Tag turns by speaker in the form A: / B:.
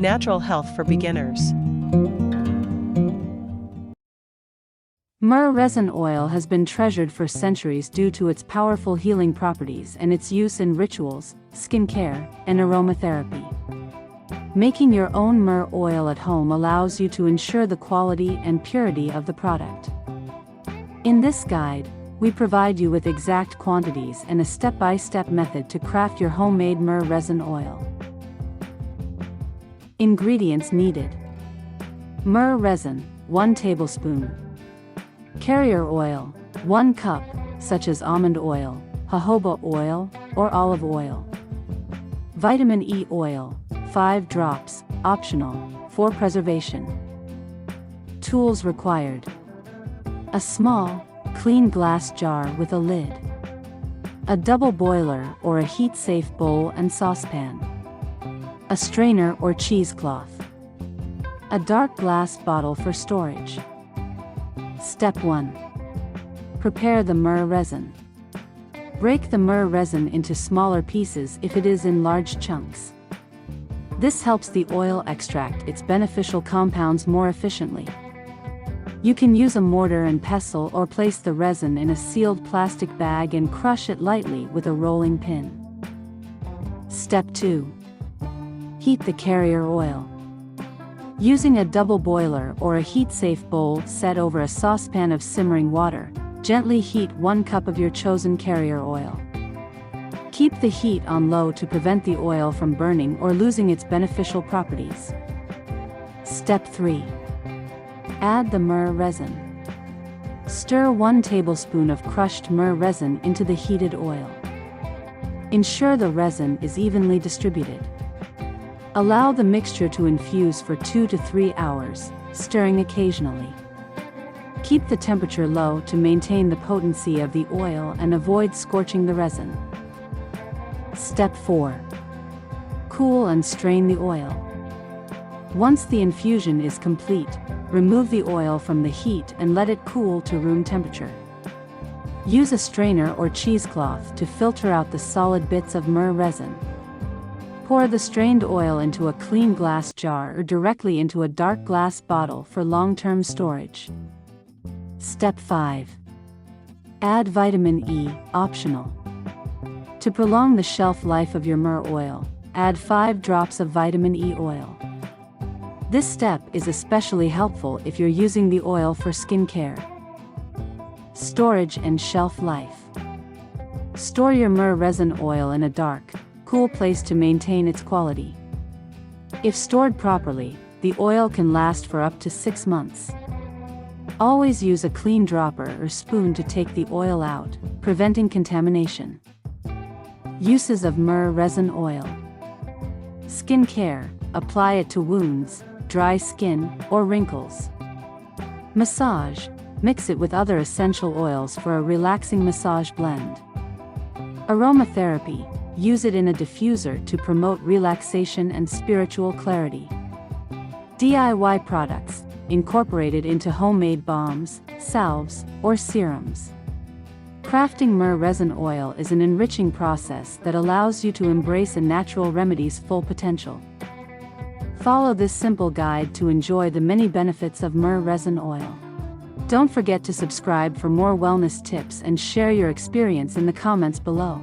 A: natural health for beginners.
B: Myrrh resin oil has been treasured for centuries due to its powerful healing properties and its use in rituals, skincare, and aromatherapy. Making your own myrrh oil at home allows you to ensure the quality and purity of the product. In this guide, we provide you with exact quantities and a step-by-step method to craft your homemade myrrh resin oil. Ingredients needed: myrrh resin, 1 tablespoon. Carrier oil, 1 cup, such as almond oil, jojoba oil, or olive oil. Vitamin E oil, 5 drops, optional, for preservation. Tools required: a small, clean glass jar with a lid, a double boiler or a heat-safe bowl and saucepan, a strainer or cheesecloth, a dark glass bottle for storage. Step 1. Prepare the myrrh resin. Break the myrrh resin into smaller pieces if it is in large chunks. This helps the oil extract its beneficial compounds more efficiently. You can use a mortar and pestle or place the resin in a sealed plastic bag and crush it lightly with a rolling pin. Step 2. Heat the carrier oil. Using a double boiler or a heat-safe bowl set over a saucepan of simmering water, gently heat 1 cup of your chosen carrier oil. Keep the heat on low to prevent the oil from burning or losing its beneficial properties. Step 3. Add the myrrh resin. Stir 1 tablespoon of crushed myrrh resin into the heated oil. Ensure the resin is evenly distributed. Allow the mixture to infuse for 2 to 3 hours, stirring occasionally. Keep the temperature low to maintain the potency of the oil and avoid scorching the resin. Step 4. Cool and strain the oil. Once the infusion is complete, remove the oil from the heat and let it cool to room temperature. Use a strainer or cheesecloth to filter out the solid bits of myrrh resin. Pour the strained oil into a clean glass jar or directly into a dark glass bottle for long-term storage. Step 5. Add vitamin E, optional. To prolong the shelf life of your myrrh oil, add 5 drops of vitamin E oil. This step is especially helpful if you're using the oil for skincare. Storage and shelf life. Store your myrrh resin oil in a dark, cool place to maintain its quality. If stored properly, the oil can last for up to 6 months. Always use a clean dropper or spoon to take the oil out, preventing contamination. Uses of myrrh resin oil. Skin care: apply it to wounds, dry skin, or wrinkles. Massage: mix it with other essential oils for a relaxing massage blend. Aromatherapy: use it in a diffuser to promote relaxation and spiritual clarity. DIY products: incorporated into homemade balms, salves, or serums. Crafting myrrh resin oil is an enriching process that allows you to embrace a natural remedy's full potential. Follow this simple guide to enjoy the many benefits of myrrh resin oil. Don't forget to subscribe for more wellness tips and share your experience in the comments below.